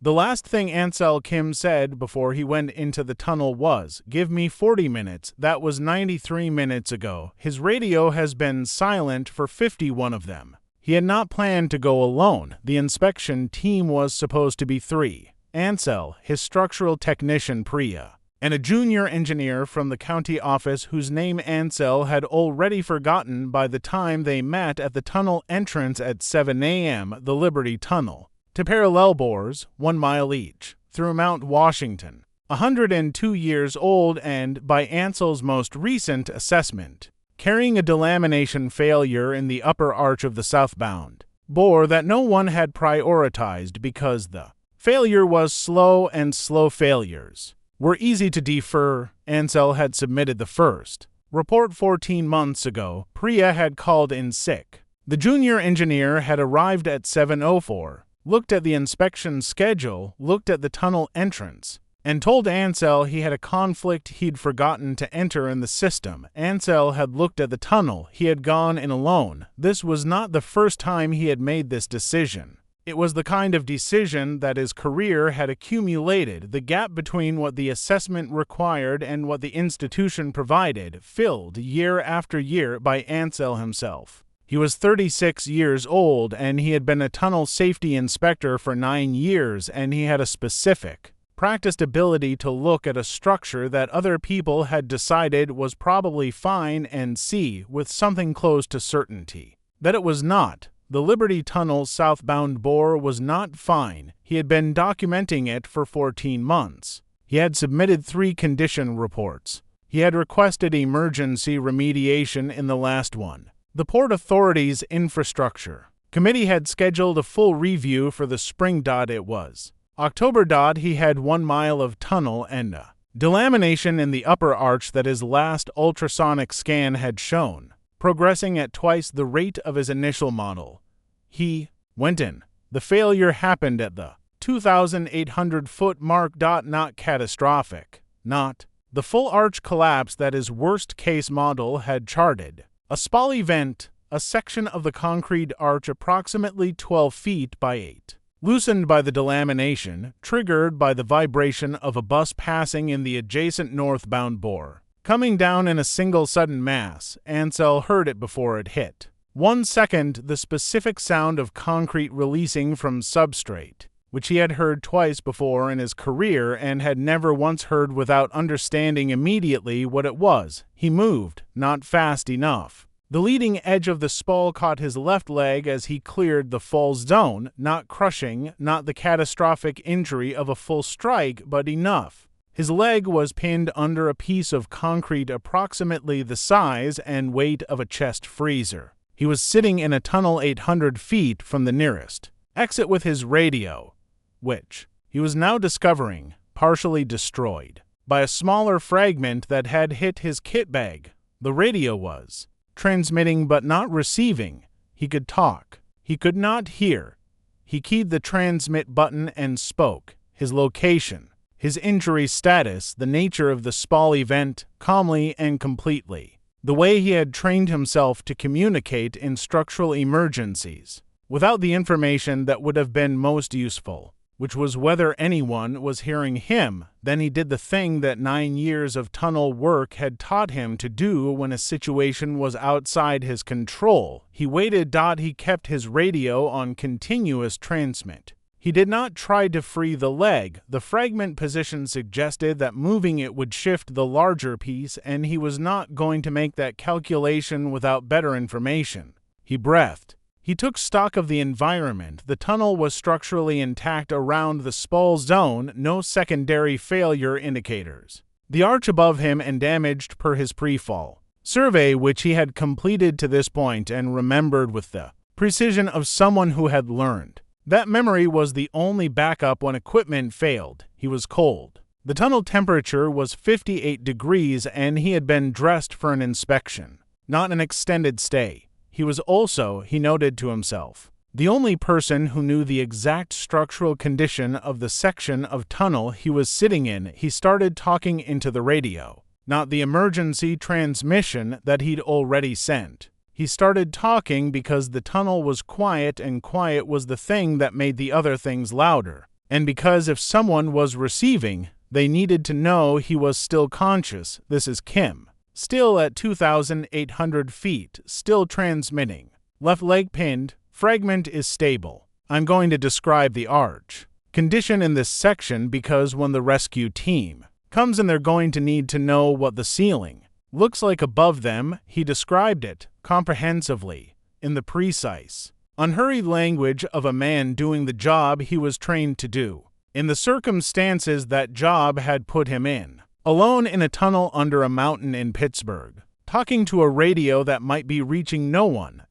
The last thing Ansel Kim said before he went into the tunnel was, "Give me 40 minutes. That was 93 minutes ago. His radio has been silent for 51 of them. He had not planned to go alone. The inspection team was supposed to be 3. Ansel, his structural technician Priya, and a junior engineer from the county office whose name Ansel had already forgotten by the time they met at the tunnel entrance at 7 a.m., the Liberty Tunnel. To parallel bores, 1 mile each, through Mount Washington, 102 years old and, by Ansel's most recent assessment, carrying a delamination failure in the upper arch of the southbound bore that no one had prioritized because the failure was slow and slow failures were easy to defer. Ansel had submitted the first report 14 months ago. Priya had called in sick. The junior engineer had arrived at 7:04. Looked at the inspection schedule, looked at the tunnel entrance, and told Ansel he had a conflict he'd forgotten to enter in the system. Ansel had looked at the tunnel. He had gone in alone. This was not the first time he had made this decision. It was the kind of decision that his career had accumulated. The gap between what the assessment required and what the institution provided, filled year after year by Ansel himself. He was 36 years old, and he had been a tunnel safety inspector for 9 years, and he had a specific, practiced ability to look at a structure that other people had decided was probably fine and see, with something close to certainty, that it was not. The Liberty Tunnel southbound bore was not fine. He had been documenting it for 14 months. He had submitted 3 condition reports. He had requested emergency remediation in the last one. The Port Authority's Infrastructure Committee had scheduled a full review for the spring. It was October. He had 1 mile of tunnel and a delamination in the upper arch that his last ultrasonic scan had shown, progressing at twice the rate of his initial model. He went in. The failure happened at the 2,800-foot mark. Not catastrophic. Not the full arch collapse that his worst-case model had charted. A spall event, a section of the concrete arch approximately 12 feet by 8, loosened by the delamination, triggered by the vibration of a bus passing in the adjacent northbound bore, coming down in a single sudden mass. Ansel heard it before it hit. 1 second, the specific sound of concrete releasing from substrate, which he had heard twice before in his career and had never once heard without understanding immediately what it was. He moved, not fast enough. The leading edge of the spall caught his left leg as he cleared the fall zone, not crushing, not the catastrophic injury of a full strike, but enough. His leg was pinned under a piece of concrete approximately the size and weight of a chest freezer. He was sitting in a tunnel 800 feet from the nearest exit with his radio, which he was now discovering partially destroyed by a smaller fragment that had hit his kit bag. The radio was transmitting but not receiving. He could talk. He could not hear. He keyed the transmit button and spoke. His location, his injury status, the nature of the spall event, calmly and completely. The way he had trained himself to communicate in structural emergencies, without the information that would have been most useful, which was whether anyone was hearing him. Then he did the thing that 9 years of tunnel work had taught him to do when a situation was outside his control. He waited. He kept his radio on continuous transmit. He did not try to free the leg. The fragment position suggested that moving it would shift the larger piece, and he was not going to make that calculation without better information. He breathed. He took stock of the environment. The tunnel was structurally intact around the spall zone, no secondary failure indicators. The arch above him undamaged per his pre-fall survey, which he had completed to this point and remembered with the precision of someone who had learned. That memory was the only backup when equipment failed. He was cold. The tunnel temperature was 58 degrees and he had been dressed for an inspection, not an extended stay. He was also, he noted to himself, the only person who knew the exact structural condition of the section of tunnel he was sitting in. He started talking into the radio, not the emergency transmission that he'd already sent. He started talking because the tunnel was quiet, and quiet was the thing that made the other things louder. And because if someone was receiving, they needed to know he was still conscious. This is Kim. Still at 2,800 feet, still transmitting. Left leg pinned, fragment is stable. I'm going to describe the arch condition in this section because when the rescue team comes in, they're going to need to know what the ceiling looks like above them. He described it comprehensively in the precise, unhurried language of a man doing the job he was trained to do. In the circumstances that job had put him in, alone in a tunnel under a mountain in Pittsburgh, talking to a radio that might be reaching no one.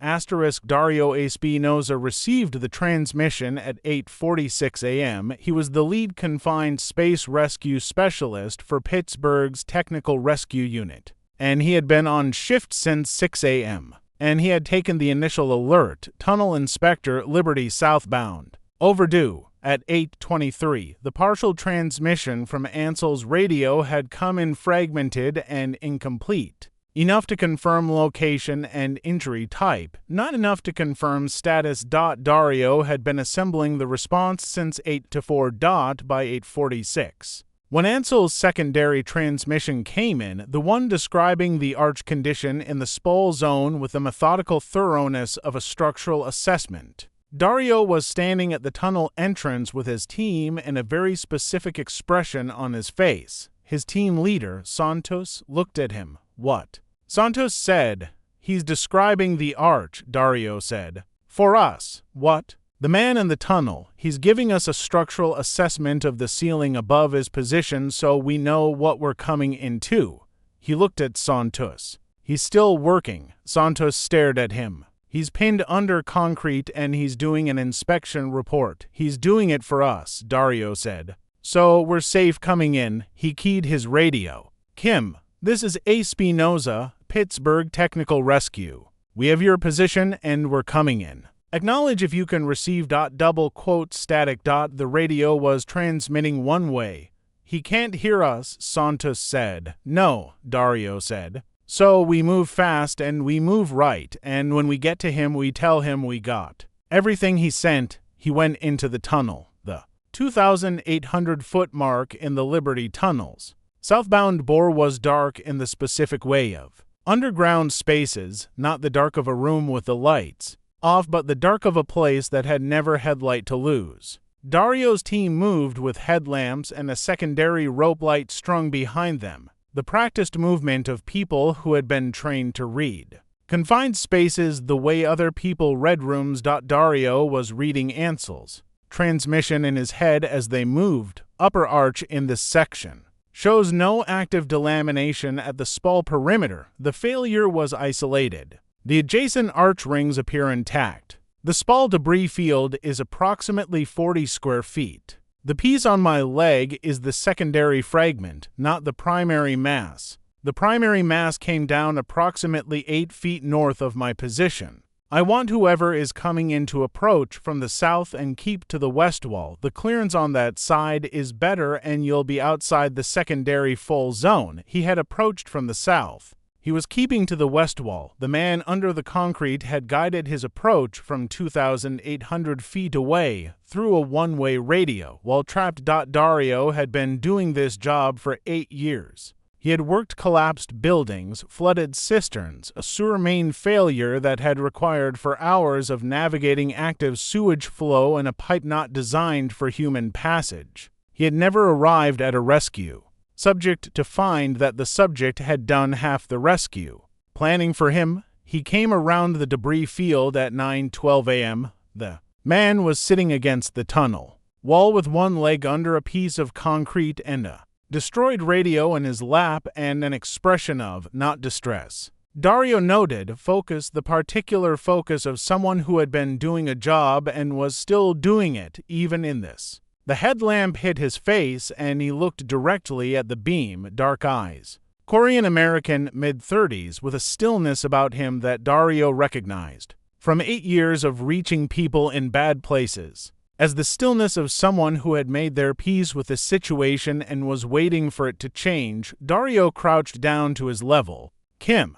Dario Espinosa received the transmission at 8:46 a.m. He was the lead confined space rescue specialist for Pittsburgh's Technical Rescue Unit, and he had been on shift since 6 a.m., and he had taken the initial alert. Tunnel Inspector, Liberty southbound. Overdue. At 8:23, the partial transmission from Ansel's radio had come in fragmented and incomplete. Enough to confirm location and injury type, not enough to confirm status. Dario had been assembling the response since 8:04 by 8:46. When Ansel's secondary transmission came in, the one describing the arch condition in the spall zone with the methodical thoroughness of a structural assessment, Dario was standing at the tunnel entrance with his team and a very specific expression on his face. His team leader, Santos, looked at him. What? Santos said. He's describing the arch, Dario said. For us. What? The man in the tunnel. He's giving us a structural assessment of the ceiling above his position so we know what we're coming into. He looked at Santos. He's still working. Santos stared at him. He's pinned under concrete and he's doing an inspection report. He's doing it for us, Dario said. So we're safe coming in. He keyed his radio. Kim, this is Espinosa, Pittsburgh Technical Rescue. We have your position and we're coming in. Acknowledge if you can receive. Static. The radio was transmitting one way. He can't hear us, Santos said. No, Dario said. So we move fast and we move right, and when we get to him we tell him we got everything he sent. He went into the tunnel, the 2,800-foot mark in the Liberty tunnels. Southbound bore was dark in the specific way of underground spaces, not the dark of a room with the lights off, but the dark of a place that had never headlight to lose. Dario's team moved with headlamps and a secondary rope light strung behind them. The practiced movement of people who had been trained to read confined spaces the way other people read rooms. Dario was reading Ansel's transmission in his head as they moved. Upper arch in this section shows no active delamination at the spall perimeter. The failure was isolated. The adjacent arch rings appear intact. The spall debris field is approximately 40 square feet. The piece on my leg is the secondary fragment, not the primary mass. The primary mass came down approximately 8 feet north of my position. I want whoever is coming in to approach from the south and keep to the west wall. The clearance on that side is better and you'll be outside the secondary full zone. He had approached from the south. He was keeping to the west wall. The man under the concrete had guided his approach from 2,800 feet away through a one-way radio. While trapped, Dario had been doing this job for 8 years. He had worked collapsed buildings, flooded cisterns, a sewer main failure that had required for hours of navigating active sewage flow and a pipe not designed for human passage. He had never arrived at a rescue, subject to find that the subject had done half the rescue. Planning for him, he came around the debris field at 9:12 a.m. The man was sitting against the tunnel wall with one leg under a piece of concrete and a destroyed radio in his lap and an expression of not distress. Dario noted the particular focus of someone who had been doing a job and was still doing it even in this. The headlamp hit his face and he looked directly at the beam, dark eyes. Korean-American, mid-30s, with a stillness about him that Dario recognized from 8 years of reaching people in bad places. As the stillness of someone who had made their peace with the situation and was waiting for it to change, Dario crouched down to his level. Kim.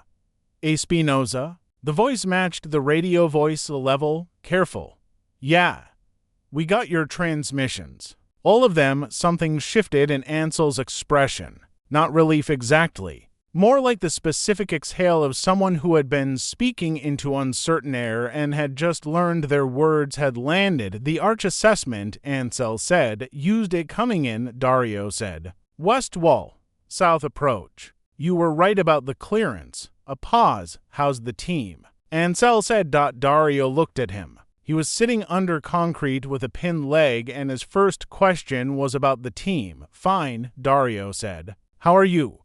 Espinosa. The voice matched the radio voice level. Careful. Yeah. We got your transmissions. All of them, something shifted in Ansel's expression. Not relief exactly. More like the specific exhale of someone who had been speaking into uncertain air and had just learned their words had landed. The arch assessment, Ansel said, used it coming in, Dario said. West wall, south approach. You were right about the clearance. A pause. How's the team? Ansel said. Dario looked at him. He was sitting under concrete with a pinned leg, and his first question was about the team. Fine, Dario said. How are you?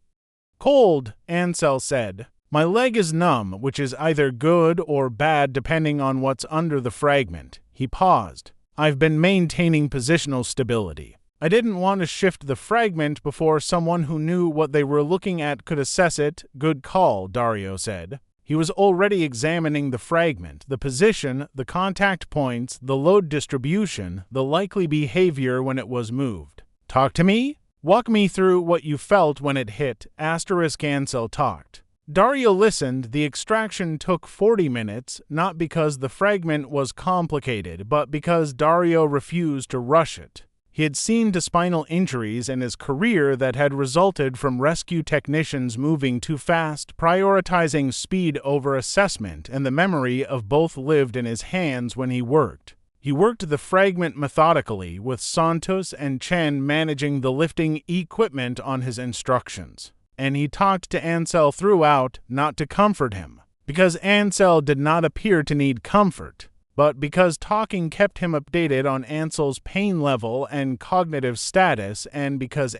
Cold, Ansel said. My leg is numb, which is either good or bad depending on what's under the fragment. He paused. I've been maintaining positional stability. I didn't want to shift the fragment before someone who knew what they were looking at could assess it. Good call, Dario said. He was already examining the fragment, the position, the contact points, the load distribution, the likely behavior when it was moved. Talk to me? Walk me through what you felt when it hit. Ansel talked. Dario listened. The extraction took 40 minutes, not because the fragment was complicated, but because Dario refused to rush it. He had seen to spinal injuries in his career that had resulted from rescue technicians moving too fast, prioritizing speed over assessment, and the memory of both lived in his hands when he worked. He worked the fragment methodically, with Santos and Chen managing the lifting equipment on his instructions. And he talked to Ansel throughout, not to comfort him, because Ansel did not appear to need comfort, but because talking kept him updated on Ansel's pain level and cognitive status, and because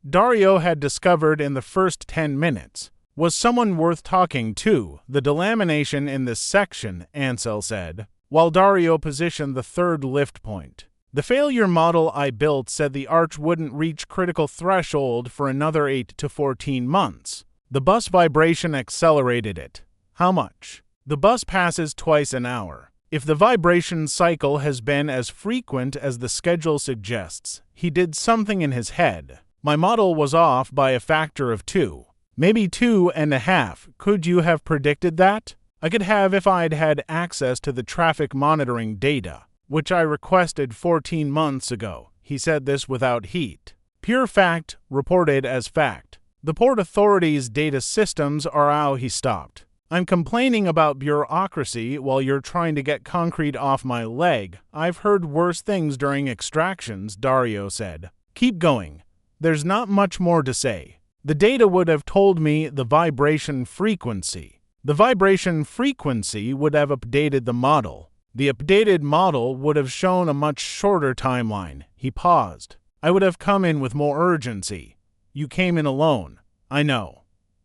Dario had discovered in the first 10 minutes, was someone worth talking to. The delamination in this section, Ansel said, while Dario positioned the third lift point. The failure model I built said the arch wouldn't reach critical threshold for another 8 to 14 months. The bus vibration accelerated it. How much? The bus passes twice an hour. If the vibration cycle has been as frequent as the schedule suggests, he did something in his head. My model was off by a factor of 2. Maybe 2.5. Could you have predicted that? I could have if I'd had access to the traffic monitoring data, which I requested 14 months ago. He said this without heat. Pure fact, reported as fact. The Port Authority's data systems are how he stopped. I'm complaining about bureaucracy while you're trying to get concrete off my leg. I've heard worse things during extractions, Dario said. Keep going. There's not much more to say. The data would have told me the vibration frequency. The vibration frequency would have updated the model. The updated model would have shown a much shorter timeline. He paused. I would have come in with more urgency. You came in alone. I know.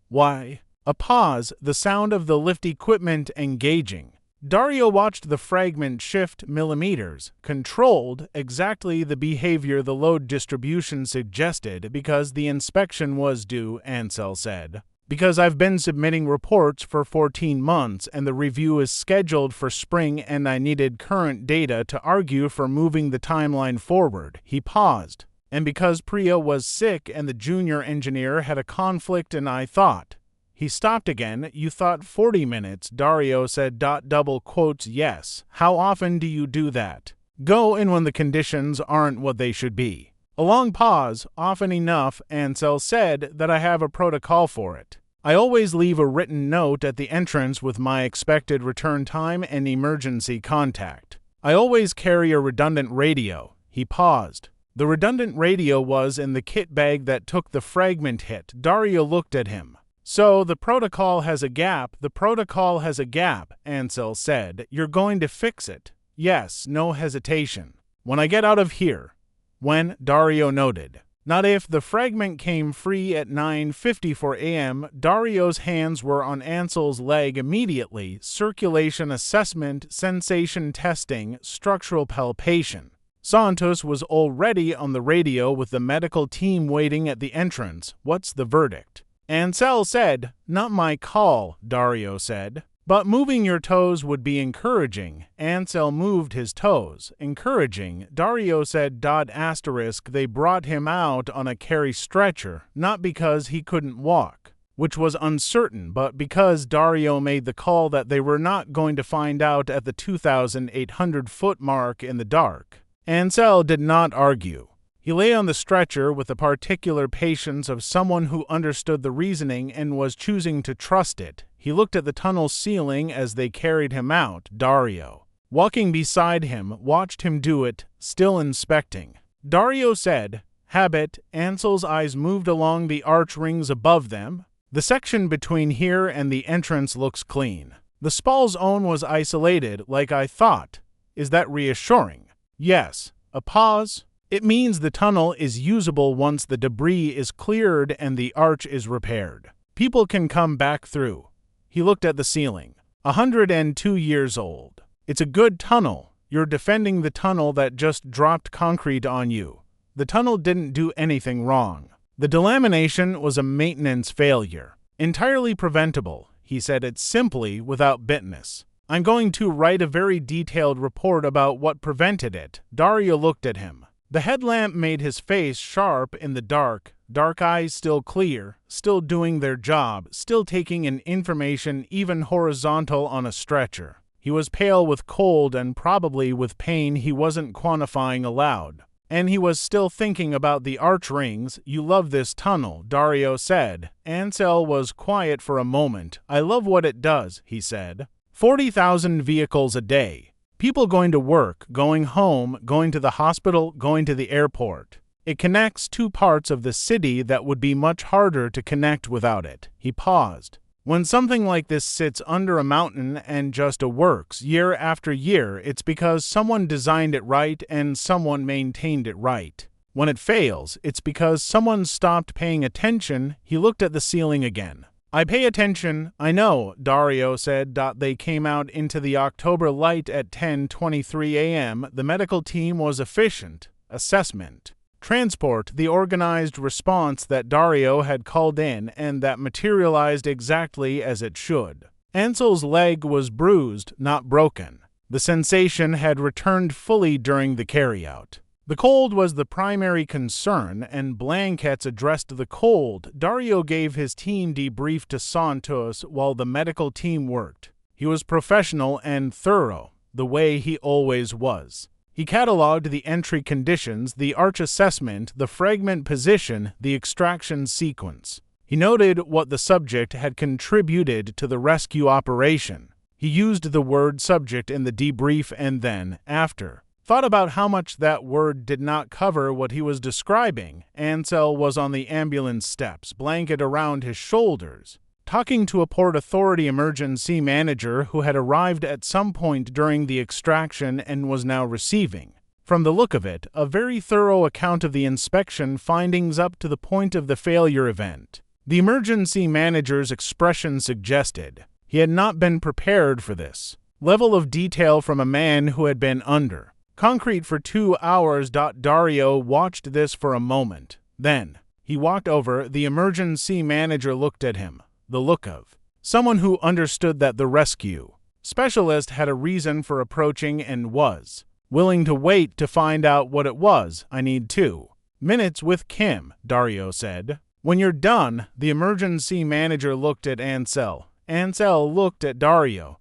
Why? A pause, the sound of the lift equipment engaging. Dario watched the fragment shift millimeters, controlled exactly the behavior the load distribution suggested because the inspection was due, Ansel said. Because I've been submitting reports for 14 months and the review is scheduled for spring and I needed current data to argue for moving the timeline forward. He paused. And because Priya was sick and the junior engineer had a conflict and I thought. He stopped again. You thought 40 minutes, Dario said. Double quotes, yes. How often do you do that? Go in when the conditions aren't what they should be. A long pause, often enough, Ansel said that I have a protocol for it. I always leave a written note at the entrance with my expected return time and emergency contact. I always carry a redundant radio. He paused. The redundant radio was in the kit bag that took the fragment hit. Dario looked at him. So the protocol has a gap. The protocol has a gap, Ansel said. You're going to fix it. Yes, no hesitation. When I get out of here. When, Dario noted. Not if. The fragment came free at 9:54 a.m. Dario's hands were on Ansel's leg immediately. Circulation assessment, sensation testing, structural palpation. Santos was already on the radio with the medical team waiting at the entrance. What's the verdict? Ansel said. Not my call, Dario said. But moving your toes would be encouraging. Ansel moved his toes. Encouraging. Dario said. They brought him out on a carry stretcher, not because he couldn't walk, which was uncertain, but because Dario made the call that they were not going to find out at the 2,800-foot mark in the dark. Ansel did not argue. He lay on the stretcher with the particular patience of someone who understood the reasoning and was choosing to trust it. He looked at the tunnel ceiling as they carried him out. Dario, walking beside him, watched him do it, still inspecting. Dario said, "Habit." Ansel's eyes moved along the arch rings above them. "The section between here and the entrance looks clean. The spall's own was isolated, like I thought. Is that reassuring?" "Yes." A pause. "It means the tunnel is usable once the debris is cleared and the arch is repaired. People can come back through." He looked at the ceiling. 102 years old. "It's a good tunnel. You're defending the tunnel that just dropped concrete on you. The tunnel didn't do anything wrong. The delamination was a maintenance failure. Entirely preventable." He said it simply, without bitterness. "I'm going to write a very detailed report about what prevented it." Dario looked at him. The headlamp made his face sharp in the dark eyes still clear, still doing their job, still taking in information even horizontal on a stretcher. He was pale with cold and probably with pain he wasn't quantifying aloud. And he was still thinking about the arch rings. "You love this tunnel," Dario said. Ansel was quiet for a moment. "I love what it does," he said. 40,000 vehicles a day. People going to work, going home, going to the hospital, going to the airport. It connects two parts of the city that would be much harder to connect without it. He paused. When something like this sits under a mountain and just works year after year, it's because someone designed it right and someone maintained it right. When it fails, it's because someone stopped paying attention. He looked at the ceiling again. "I pay attention, I know," Dario said. They came out into the October light at 10:23 a.m. The medical team was efficient. Assessment. Transport, the organized response that Dario had called in and that materialized exactly as it should. Ansel's leg was bruised, not broken. The sensation had returned fully during the carryout. The cold was the primary concern, and blankets addressed the cold. Dario gave his team debrief to Santos while the medical team worked. He was professional and thorough, the way he always was. He cataloged the entry conditions, the arch assessment, the fragment position, the extraction sequence. He noted what the subject had contributed to the rescue operation. He used the word subject in the debrief and then, after, thought about how much that word did not cover what he was describing. Ansel was on the ambulance steps, blanket around his shoulders, talking to a Port Authority emergency manager who had arrived at some point during the extraction and was now receiving, from the look of it, a very thorough account of the inspection findings up to the point of the failure event. The emergency manager's expression suggested he had not been prepared for this level of detail from a man who had been under concrete for 2 hours. Dario watched this for a moment. Then he walked over. The emergency manager looked at him. The look of someone who understood that the rescue specialist had a reason for approaching and was willing to wait to find out what it was. "I need 2 minutes with Kim," Dario said. "When you're done." The emergency manager looked at Ansel. Ansel looked at Dario.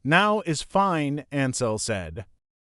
"Now is fine," Ansel said.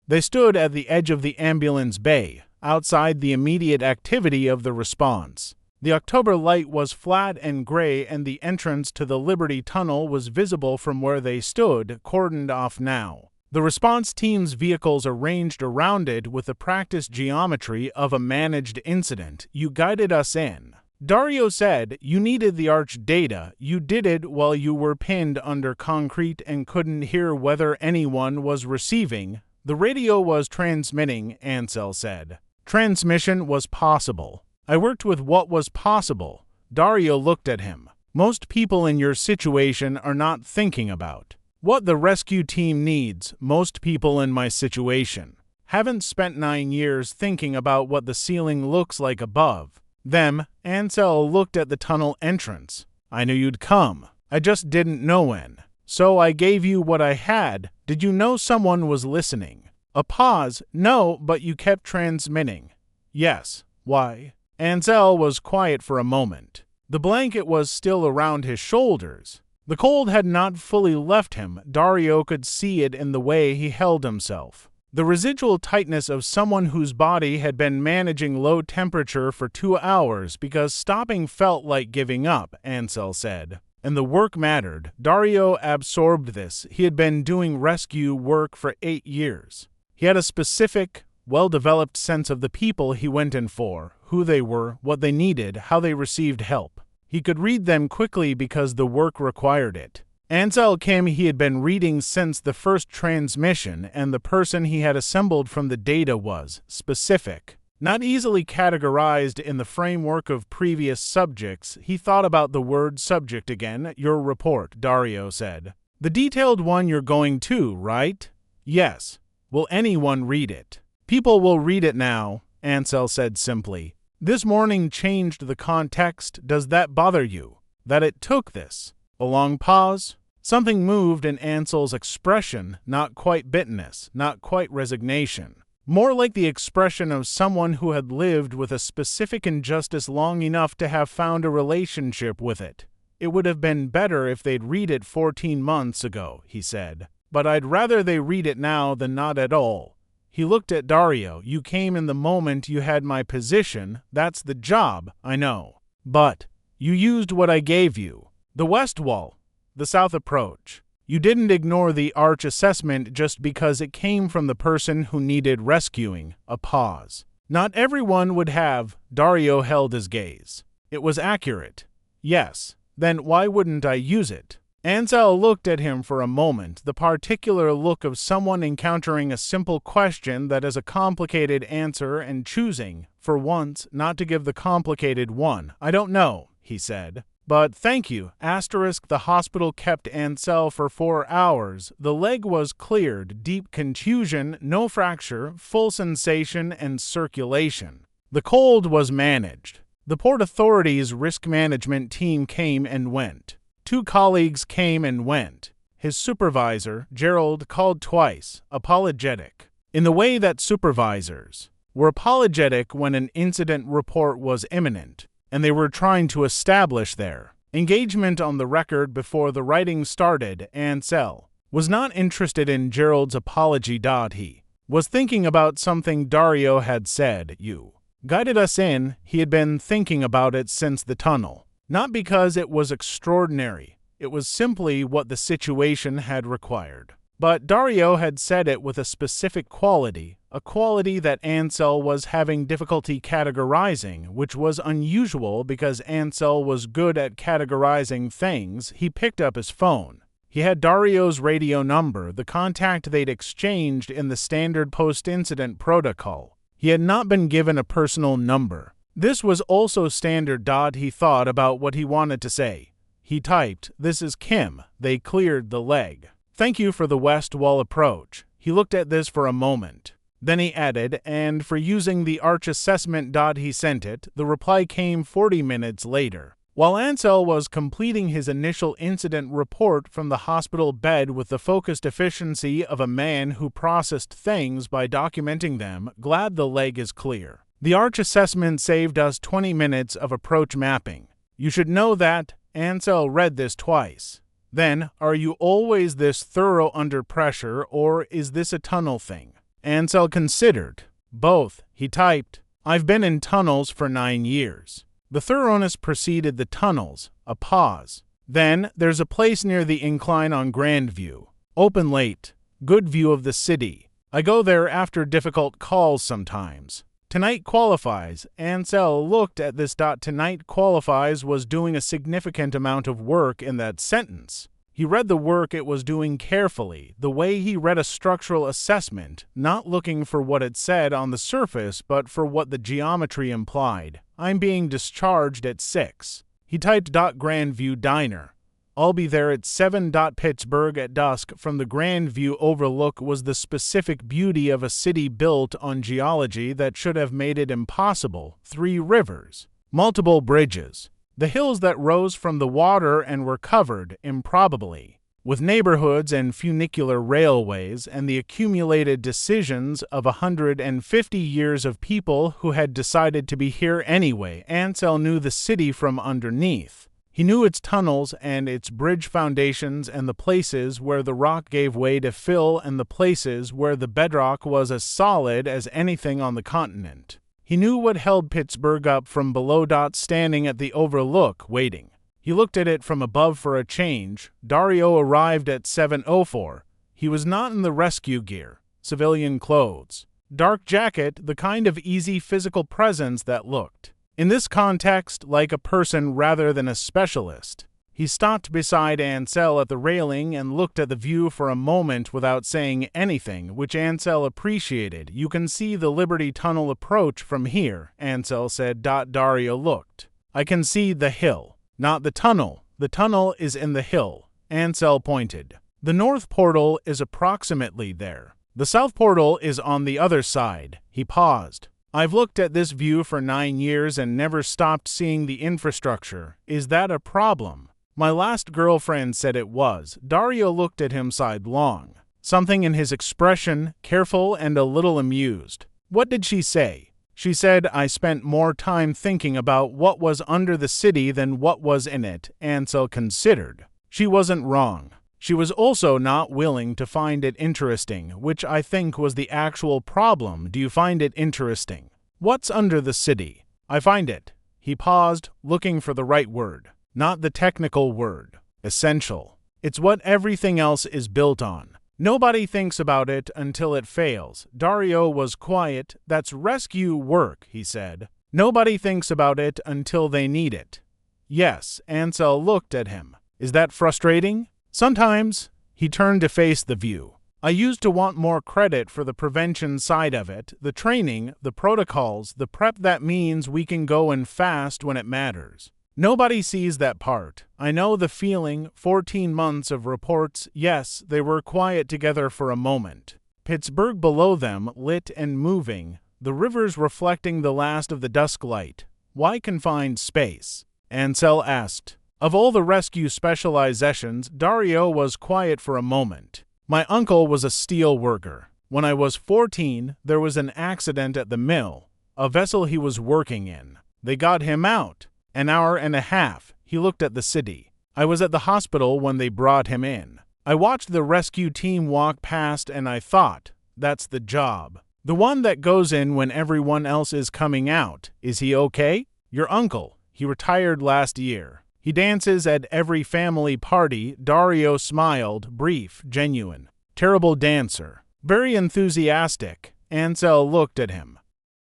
They stood at the edge of the ambulance bay, outside the immediate activity of the response. The October light was flat and gray, and the entrance to the Liberty Tunnel was visible from where they stood, cordoned off now. The response team's vehicles arranged around it with the practiced geometry of a managed incident. "You guided us in," Dario said. "You needed the arch data. You did it while you were pinned under concrete and couldn't hear whether anyone was receiving. The radio was transmitting," Ansel said. "Transmission was possible. I worked with what was possible." Dario looked at him. "Most people in your situation are not thinking about what the rescue team needs. Most people in my situation haven't spent 9 years thinking about what the ceiling looks like above them." Ansel looked at the tunnel entrance. "I knew you'd come. I just didn't know when. So I gave you what I had. Did you know someone was listening?" A pause. "No, but you kept transmitting." "Yes. Why?" Ansel was quiet for a moment. The blanket was still around his shoulders. The cold had not fully left him. Dario could see it in the way he held himself. The residual tightness of someone whose body had been managing low temperature for 2 hours because stopping felt like giving up, Ansel said. And the work mattered. Dario absorbed this. He had been doing rescue work for 8 years. He had a specific, well-developed sense of the people he went in for, who they were, what they needed, how they received help. He could read them quickly because the work required it. Ansel Kim he had been reading since the first transmission, and the person he had assembled from the data was specific. Not easily categorized in the framework of previous subjects, he thought about the word subject again. Your report, Dario said. The detailed one you're going to, right? Yes. Will anyone read it? People will read it now, Ansel said simply. This morning changed the context. Does that bother you? That it took this? A long pause? Something moved in Ansel's expression, not quite bitterness, not quite resignation. More like the expression of someone who had lived with a specific injustice long enough to have found a relationship with it. It would have been better if they'd read it 14 months ago, he said. But I'd rather they read it now than not at all. He looked at Dario. You came in the moment you had my position. That's the job, I know. But you used what I gave you. The west wall, the south approach. You didn't ignore the arch assessment just because it came from the person who needed rescuing. A pause. Not everyone would have. Dario held his gaze. It was accurate. Yes. Then why wouldn't I use it? Ansel looked at him for a moment, the particular look of someone encountering a simple question that has a complicated answer and choosing, for once, not to give the complicated one. I don't know, he said. But thank you. The hospital kept Ansel for 4 hours. The leg was cleared, deep contusion, no fracture, full sensation and circulation. The cold was managed. The Port Authority's risk management team came and went. 2 colleagues came and went. His supervisor, Gerald, called twice, apologetic. In the way that supervisors were apologetic when an incident report was imminent, and they were trying to establish their engagement on the record before the writing started. Ansel was not interested in Gerald's apology. He was thinking about something Dario had said. You guided us in. He had been thinking about it since the tunnel. Not because it was extraordinary. It was simply what the situation had required. But Dario had said it with a specific quality, a quality that Ansel was having difficulty categorizing, which was unusual because Ansel was good at categorizing things. He picked up his phone. He had Dario's radio number, the contact they'd exchanged in the standard post-incident protocol. He had not been given a personal number. This was also standard. He thought about what he wanted to say. He typed, "This is Kim. They cleared the leg. Thank you for the west wall approach." He looked at this for a moment. Then he added, "And for using the arch assessment." He sent it. The reply came 40 minutes later. While Ansel was completing his initial incident report from the hospital bed with the focused efficiency of a man who processed things by documenting them, glad the leg is clear. The arch assessment saved us 20 minutes of approach mapping. You should know that. Ansel read this twice. Then, are you always this thorough under pressure, or is this a tunnel thing? Ansel considered. Both. He typed, "I've been in tunnels for 9 years. The thoroughness preceded the tunnels." A pause. Then, there's a place near the incline on Grandview. Open late. Good view of the city. I go there after difficult calls sometimes. Tonight qualifies. Ansel looked at this. Tonight qualifies was doing a significant amount of work in that sentence. He read the work it was doing carefully, the way he read a structural assessment, not looking for what it said on the surface, but for what the geometry implied. I'm being discharged at 6. He typed Grandview Diner. I'll be there at 7. Pittsburgh at dusk. From the Grandview overlook was the specific beauty of a city built on geology that should have made it impossible. 3 rivers, multiple bridges, the hills that rose from the water and were covered, improbably, with neighborhoods and funicular railways, and the accumulated decisions of 150 years of people who had decided to be here anyway. Ansel knew the city from underneath. He knew its tunnels and its bridge foundations and the places where the rock gave way to fill and the places where the bedrock was as solid as anything on the continent. He knew what held Pittsburgh up from below. Standing at the overlook, waiting. He looked at it from above for a change. Dario arrived at 7:04. He was not in the rescue gear, civilian clothes, dark jacket, the kind of easy physical presence that looked, in this context, like a person rather than a specialist. He stopped beside Ansel at the railing and looked at the view for a moment without saying anything, which Ansel appreciated. You can see the Liberty Tunnel approach from here, Ansel said. Dario looked. I can see the hill, not the tunnel. The tunnel is in the hill, Ansel pointed. The north portal is approximately there. The south portal is on the other side. He paused. I've looked at this view for 9 years and never stopped seeing the infrastructure. Is that a problem? My last girlfriend said it was. Dario looked at him sidelong. Something in his expression, careful and a little amused. What did she say? She said I spent more time thinking about what was under the city than what was in it, Ansel considered. She wasn't wrong. She was also not willing to find it interesting, which I think was the actual problem. Do you find it interesting? What's under the city? I find it. He paused, looking for the right word. Not the technical word. Essential. It's what everything else is built on. Nobody thinks about it until it fails. Dario was quiet. That's rescue work, he said. Nobody thinks about it until they need it. Yes, Ansel looked at him. Is that frustrating? Sometimes. He turned to face the view. I used to want more credit for the prevention side of it, the training, the protocols, the prep. That means we can go in fast when it matters. Nobody sees that part. I know the feeling. 14 months of reports. Yes, they were quiet together for a moment. Pittsburgh below them, lit and moving, the rivers reflecting the last of the dusk light. Why confined space? Ansel asked. Of all the rescue specializations, Dario was quiet for a moment. My uncle was a steel worker. When I was 14, there was an accident at the mill, a vessel he was working in. They got him out. An hour and a half. He looked at the city. I was at the hospital when they brought him in. I watched the rescue team walk past and I thought, that's the job. The one that goes in when everyone else is coming out. Is he okay? Your uncle. He retired last year. He dances at every family party. Dario smiled, brief, genuine. Terrible dancer. Very enthusiastic. Ansel looked at him.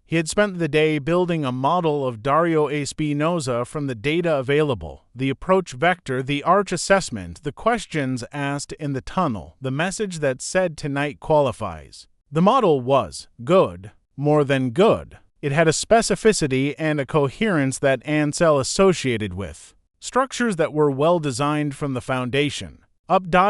He had spent the day building a model of Dario Espinosa from the data available, the approach vector, the arch assessment, the questions asked in the tunnel, the message that said tonight qualifies. The model was good, more than good. It had a specificity and a coherence that Ansel associated with. Structures that were well designed from the foundation.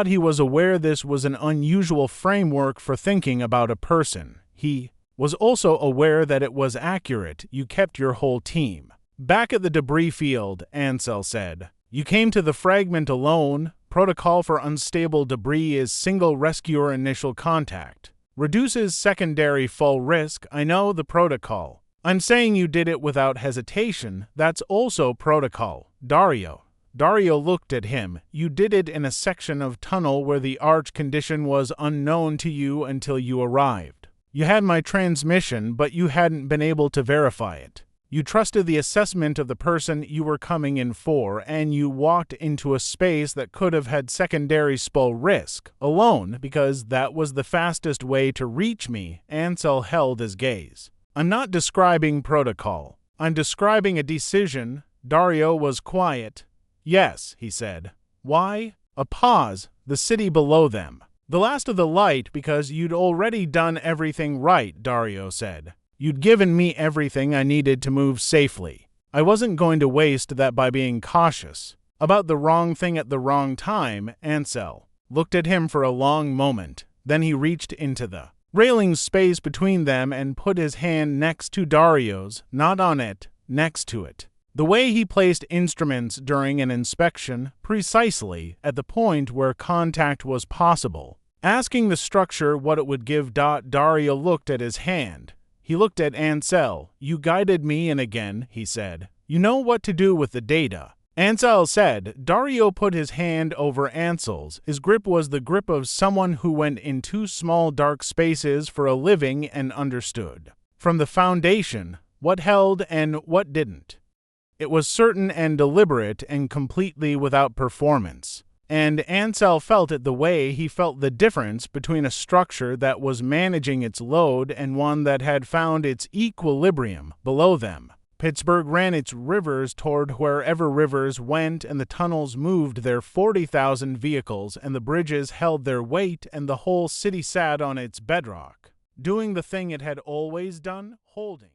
He was aware this was an unusual framework for thinking about a person. He was also aware that it was accurate. You kept your whole team. Back at the debris field, Ansel said. You came to the fragment alone. Protocol for unstable debris is single rescuer initial contact. Reduces secondary fall risk. I know the protocol. I'm saying you did it without hesitation. That's also protocol. Dario looked at him. You did it in a section of tunnel where the arch condition was unknown to you until you arrived. You had my transmission, but you hadn't been able to verify it. You trusted the assessment of the person you were coming in for, and you walked into a space that could have had secondary spill risk, alone, because that was the fastest way to reach me. Ansel held his gaze. I'm not describing protocol. I'm describing a decision. Dario was quiet. Yes, he said. Why? A pause. The city below them. The last of the light because you'd already done everything right, Dario said. You'd given me everything I needed to move safely. I wasn't going to waste that by being cautious. About the wrong thing at the wrong time, Ansel looked at him for a long moment. Then he reached into the railing space between them and put his hand next to Dario's, not on it, next to it. The way he placed instruments during an inspection, precisely at the point where contact was possible. Asking the structure what it would give. Dario looked at his hand. He looked at Ansel. You guided me in again, he said. You know what to do with the data. Ansel said. Dario put his hand over Ansel's. His grip was the grip of someone who went into small dark spaces for a living and understood, from the foundation, what held and what didn't. It was certain and deliberate and completely without performance. And Ansel felt it the way he felt the difference between a structure that was managing its load and one that had found its equilibrium below them. Pittsburgh ran its rivers toward wherever rivers went, and the tunnels moved their 40,000 vehicles, and the bridges held their weight, and the whole city sat on its bedrock, doing the thing it had always done, holding.